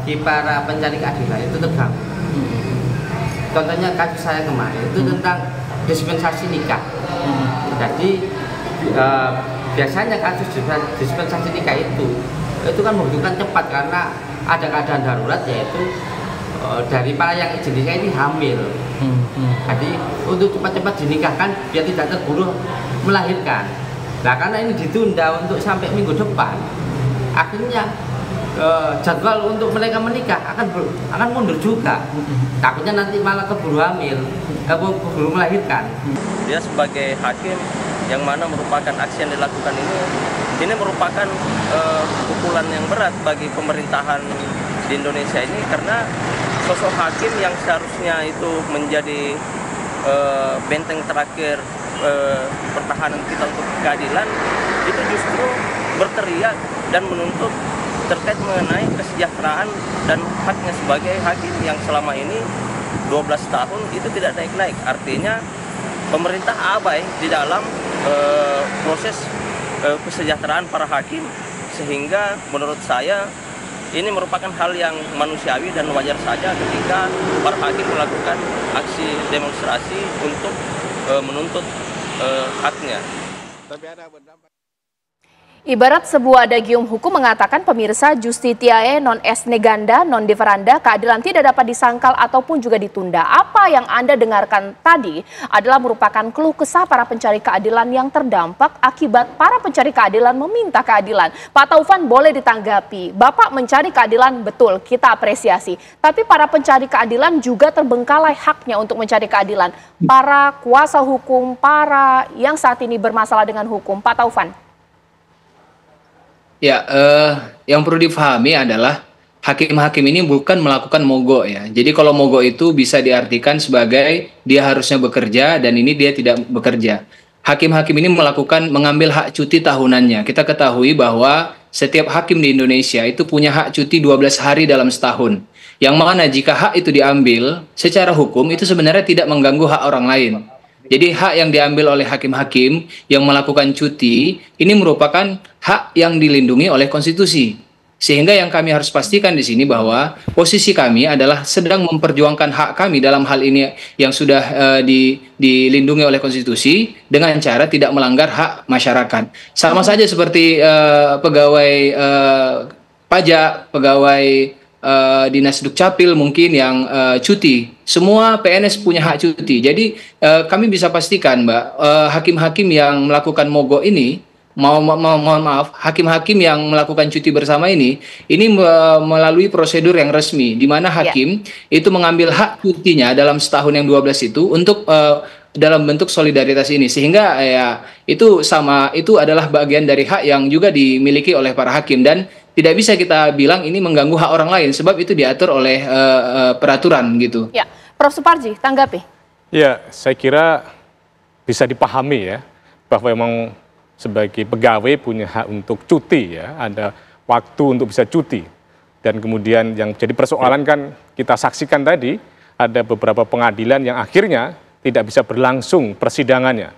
bagi para pencari keadilan itu terganggu. Contohnya kasus saya kemarin itu tentang dispensasi nikah. Jadi biasanya kasus dispensasi nikah itu kan membutuhkan cepat karena ada keadaan darurat, yaitu dari para yang izin nikah ini hamil. Jadi untuk cepat-cepat dinikahkan biar tidak terburu melahirkan. Nah karena ini ditunda untuk sampai minggu depan, akhirnya jadwal untuk mereka menikah akan mundur juga. Takutnya nanti malah keburu hamil, keburu melahirkan. Dia sebagai hakim yang mana merupakan aksi yang dilakukan ini merupakan pukulan yang berat bagi pemerintahan di Indonesia ini, karena sosok hakim yang seharusnya itu menjadi benteng terakhir pertahanan kita untuk keadilan itu justru berteriak dan menuntut terkait mengenai kesejahteraan dan haknya sebagai hakim yang selama ini 12 tahun itu tidak naik-naik. Artinya pemerintah abai di dalam proses kesejahteraan para hakim, sehingga menurut saya ini merupakan hal yang manusiawi dan wajar saja ketika para hakim melakukan aksi demonstrasi untuk menuntut haknya. Ibarat sebuah adagium hukum mengatakan, pemirsa, justitiae non est neganda non deferanda, keadilan tidak dapat disangkal ataupun juga ditunda. Apa yang Anda dengarkan tadi adalah merupakan keluh kesah para pencari keadilan yang terdampak akibat para pencari keadilan meminta keadilan. Pak Taufan boleh ditanggapi, Bapak mencari keadilan, betul, kita apresiasi. Tapi para pencari keadilan juga terbengkalai haknya untuk mencari keadilan. Para kuasa hukum, para yang saat ini bermasalah dengan hukum, Pak Taufan. Ya, yang perlu dipahami adalah hakim-hakim ini bukan melakukan mogok ya. Jadi kalau mogok itu bisa diartikan sebagai dia harusnya bekerja dan ini dia tidak bekerja. Hakim-hakim ini mengambil hak cuti tahunannya. Kita ketahui bahwa setiap hakim di Indonesia itu punya hak cuti 12 hari dalam setahun. Yang mana jika hak itu diambil secara hukum itu sebenarnya tidak mengganggu hak orang lain. Jadi hak yang diambil oleh hakim-hakim yang melakukan cuti ini merupakan hak yang dilindungi oleh konstitusi. Sehingga yang kami harus pastikan di sini bahwa posisi kami adalah sedang memperjuangkan hak kami dalam hal ini yang sudah dilindungi oleh konstitusi dengan cara tidak melanggar hak masyarakat. Sama saja seperti pegawai pajak, pegawai Dinas Dukcapil mungkin yang cuti. Semua PNS punya hak cuti. Jadi kami bisa pastikan, Mbak, hakim-hakim yang melakukan mogok ini, mohon maaf, hakim-hakim yang melakukan cuti bersama ini melalui prosedur yang resmi, di mana hakim itu mengambil hak cutinya dalam setahun yang 12 itu untuk dalam bentuk solidaritas ini, sehingga ya itu adalah bagian dari hak yang juga dimiliki oleh para hakim dan tidak bisa kita bilang ini mengganggu hak orang lain sebab itu diatur oleh peraturan gitu. Ya, Prof. Suparji, tanggapi. Ya, saya kira bisa dipahami ya bahwa memang sebagai pegawai punya hak untuk cuti ya, ada waktu untuk bisa cuti. Dan kemudian yang jadi persoalan kan kita saksikan tadi ada beberapa pengadilan yang akhirnya tidak bisa berlangsung persidangannya.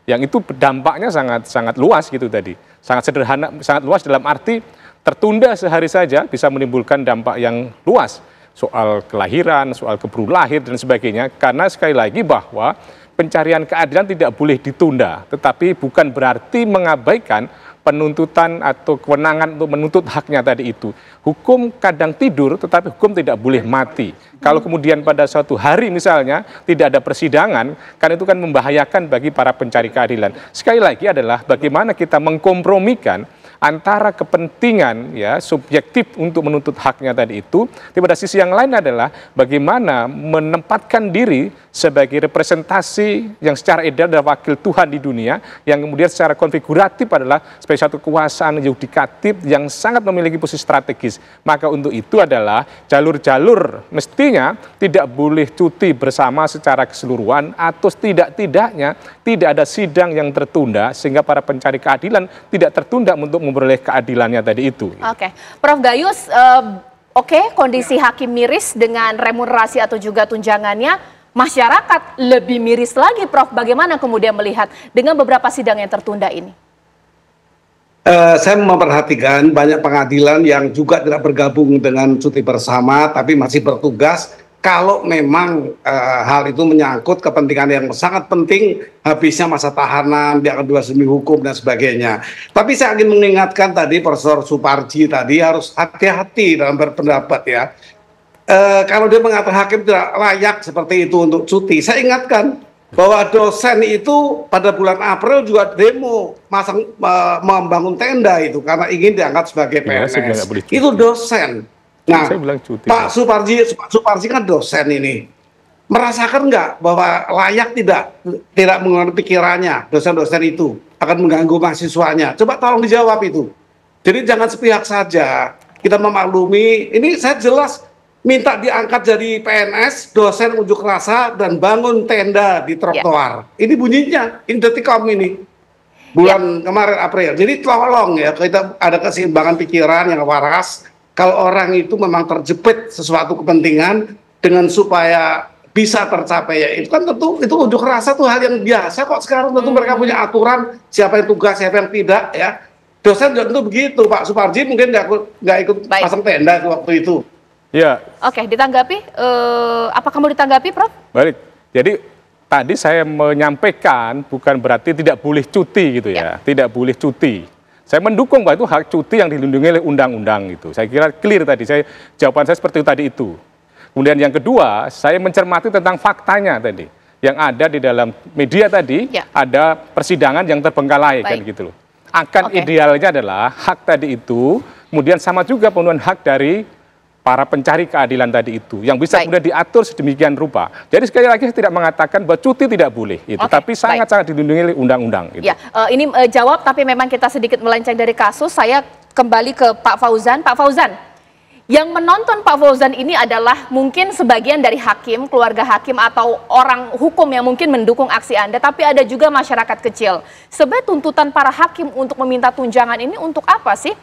Yang itu dampaknya sangat luas gitu tadi. Sangat sederhana, sangat luas dalam arti tertunda sehari saja bisa menimbulkan dampak yang luas. Soal kelahiran, soal keburu lahir dan sebagainya. Karena sekali lagi bahwa pencarian keadilan tidak boleh ditunda. Tetapi bukan berarti mengabaikan penuntutan atau kewenangan untuk menuntut haknya tadi itu. Hukum kadang tidur, tetapi hukum tidak boleh mati. Kalau kemudian pada suatu hari misalnya tidak ada persidangan, kan itu kan membahayakan bagi para pencari keadilan. Sekali lagi adalah bagaimana kita mengkompromikan antara kepentingan ya subjektif untuk menuntut haknya tadi itu, tapi pada sisi yang lain adalah bagaimana menempatkan diri sebagai representasi yang secara ideal adalah wakil Tuhan di dunia, yang kemudian secara konfiguratif adalah sebagai satu kekuasaan yudikatif yang sangat memiliki posisi strategis. Maka untuk itu adalah jalur-jalur mestinya tidak boleh cuti bersama secara keseluruhan atau tidak-tidaknya tidak ada sidang yang tertunda sehingga para pencari keadilan tidak tertunda untuk memperoleh keadilannya tadi itu. Oke, Prof. Gayus, kondisi hakim miris dengan remunerasi atau juga tunjangannya, masyarakat lebih miris lagi, Prof. Bagaimana kemudian melihat dengan beberapa sidang yang tertunda ini? Saya memperhatikan banyak pengadilan yang juga tidak bergabung dengan cuti bersama, tapi masih bertugas. Kalau memang hal itu menyangkut kepentingan yang sangat penting, habisnya masa tahanan, dia akan bebas demi hukum dan sebagainya. Tapi saya ingin mengingatkan tadi Profesor Suparji tadi harus hati-hati dalam berpendapat ya. Kalau dia mengatakan hakim tidak layak seperti itu untuk cuti, saya ingatkan bahwa dosen itu pada bulan April juga demo membangun tenda itu karena ingin diangkat sebagai PNS. Itu dosen. Nah, Pak Suparji kan dosen ini. Merasakan nggak bahwa layak tidak menggunakan pikirannya dosen-dosen itu akan mengganggu mahasiswanya? Coba tolong dijawab itu. Jadi jangan sepihak saja. Kita memaklumi, ini saya jelas minta diangkat jadi PNS, dosen unjuk rasa dan bangun tenda di trotoar. Ini bunyinya, ini Detikcom ini. Bulan kemarin April. Jadi tolong ya, kita ada keseimbangan pikiran yang waras. Kalau orang itu memang terjepit sesuatu kepentingan dengan supaya bisa tercapai ya itu kan tentu itu unjuk rasa tuh hal yang biasa kok sekarang tentu mereka punya aturan siapa yang tugas siapa yang tidak ya. Dosen tentu begitu. Pak Suparji mungkin nggak ikut pasang tenda waktu itu. Ya. Oke, ditanggapi. Apa kamu ditanggapi, Prof? Baik. Jadi tadi saya menyampaikan bukan berarti tidak boleh cuti gitu ya. Tidak boleh cuti. Saya mendukung bahwa itu hak cuti yang dilindungi oleh undang-undang gitu. Saya kira clear tadi. Jawaban saya seperti itu tadi itu. Kemudian yang kedua, saya mencermati tentang faktanya tadi. Yang ada di dalam media tadi, ada persidangan yang terbengkalai kan gitu loh. Akan idealnya adalah hak tadi itu, kemudian sama juga pemenuhan hak dari para pencari keadilan tadi itu yang bisa kemudian diatur sedemikian rupa. Jadi sekali lagi saya tidak mengatakan bahwa cuti tidak boleh itu, tapi sangat-sangat dilindungi oleh undang-undang. Gitu. Ya, ini jawab tapi memang kita sedikit melenceng dari kasus. Saya kembali ke Pak Fauzan. Pak Fauzan, yang menonton Pak Fauzan ini adalah mungkin sebagian dari hakim, keluarga hakim atau orang hukum yang mungkin mendukung aksi Anda, tapi ada juga masyarakat kecil. Sebenarnya tuntutan para hakim untuk meminta tunjangan ini untuk apa sih?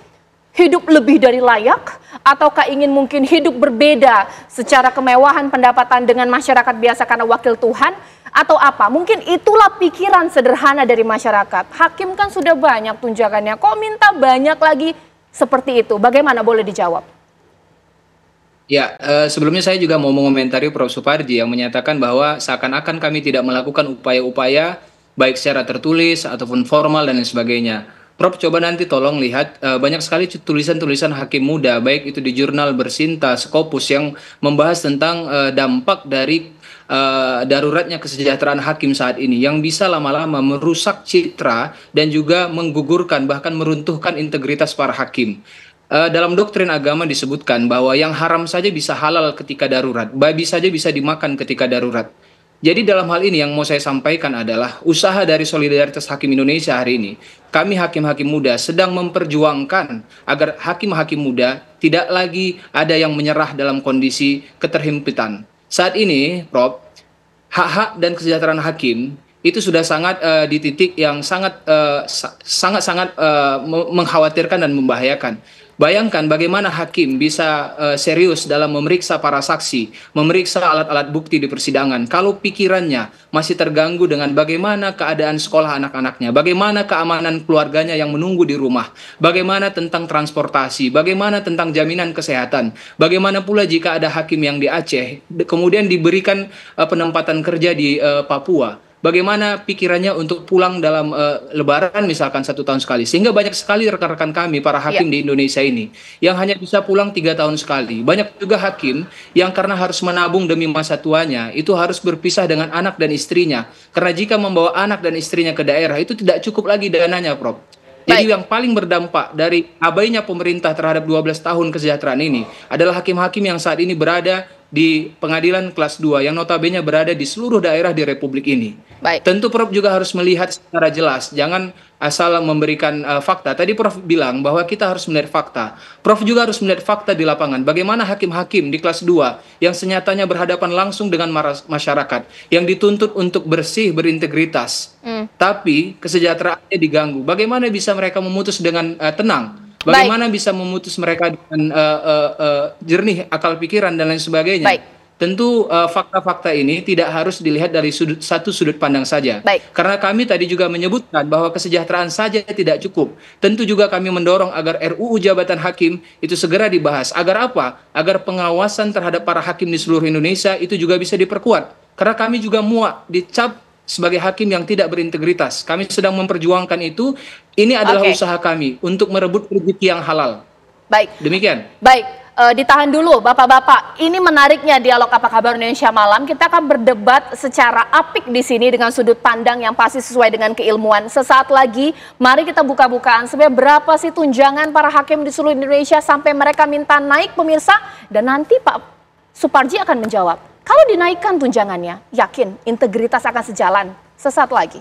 Hidup lebih dari layak, ataukah ingin mungkin hidup berbeda secara kemewahan pendapatan dengan masyarakat biasa karena wakil Tuhan, atau apa? Mungkin itulah pikiran sederhana dari masyarakat. Hakim kan sudah banyak tunjangannya, kok minta banyak lagi seperti itu? Bagaimana, boleh dijawab? Ya, sebelumnya saya juga mau mengomentari Prof. Suparji yang menyatakan bahwa seakan-akan kami tidak melakukan upaya-upaya baik secara tertulis ataupun formal dan lain sebagainya. Prof, coba nanti tolong lihat banyak sekali tulisan-tulisan hakim muda, baik itu di jurnal Bersinta, Scopus yang membahas tentang dampak dari daruratnya kesejahteraan hakim saat ini yang bisa lama-lama merusak citra dan juga menggugurkan bahkan meruntuhkan integritas para hakim. Dalam doktrin agama disebutkan bahwa yang haram saja bisa halal ketika darurat, babi saja bisa dimakan ketika darurat. Jadi dalam hal ini yang mau saya sampaikan adalah usaha dari Solidaritas Hakim Indonesia hari ini. Kami hakim-hakim muda sedang memperjuangkan agar hakim-hakim muda tidak lagi ada yang menyerah dalam kondisi keterhimpitan. Saat ini, Prof, hak-hak dan kesejahteraan hakim itu sudah sangat di titik yang sangat mengkhawatirkan dan membahayakan. Bayangkan bagaimana hakim bisa serius dalam memeriksa para saksi, memeriksa alat-alat bukti di persidangan, kalau pikirannya masih terganggu dengan bagaimana keadaan sekolah anak-anaknya, bagaimana keamanan keluarganya yang menunggu di rumah, bagaimana tentang transportasi, bagaimana tentang jaminan kesehatan, bagaimana pula jika ada hakim yang di Aceh, kemudian diberikan penempatan kerja di Papua. Bagaimana pikirannya untuk pulang dalam lebaran misalkan 1 tahun sekali. Sehingga banyak sekali rekan-rekan kami, para hakim di Indonesia ini, yang hanya bisa pulang 3 tahun sekali. Banyak juga hakim yang karena harus menabung demi masa tuanya, itu harus berpisah dengan anak dan istrinya. Karena jika membawa anak dan istrinya ke daerah, itu tidak cukup lagi dananya, Prof. Jadi yang paling berdampak dari abainya pemerintah terhadap 12 tahun kesejahteraan ini adalah hakim-hakim yang saat ini berada di pengadilan kelas 2 yang notabene berada di seluruh daerah di Republik ini. Tentu Prof juga harus melihat secara jelas, jangan asal memberikan fakta. Tadi Prof bilang bahwa kita harus melihat fakta. Prof juga harus melihat fakta di lapangan. Bagaimana hakim-hakim di kelas 2 yang senyatanya berhadapan langsung dengan masyarakat, yang dituntut untuk bersih, berintegritas, tapi kesejahteraannya diganggu. Bagaimana bisa mereka memutus dengan tenang? Bagaimana bisa memutus mereka dengan jernih akal pikiran dan lain sebagainya? tentu fakta-fakta ini tidak harus dilihat dari satu sudut pandang saja. Baik. Karena kami tadi juga menyebutkan bahwa kesejahteraan saja tidak cukup. Tentu juga kami mendorong agar RUU jabatan hakim itu segera dibahas. Agar apa? Agar pengawasan terhadap para hakim di seluruh Indonesia itu juga bisa diperkuat. Karena kami juga muak dicap sebagai hakim yang tidak berintegritas. Kami sedang memperjuangkan itu. Ini adalah usaha kami untuk merebut rezeki yang halal. Baik. Demikian. Baik. Ditahan dulu Bapak-bapak. Ini menariknya dialog Apa Kabar Indonesia Malam. Kita akan berdebat secara apik di sini dengan sudut pandang yang pasti sesuai dengan keilmuan. Sesaat lagi mari kita buka-bukaan sebenarnya berapa sih tunjangan para hakim di seluruh Indonesia sampai mereka minta naik pemirsa, dan nanti Pak Suparji akan menjawab. Kalau dinaikkan tunjangannya, yakin integritas akan sejalan. Sesaat lagi.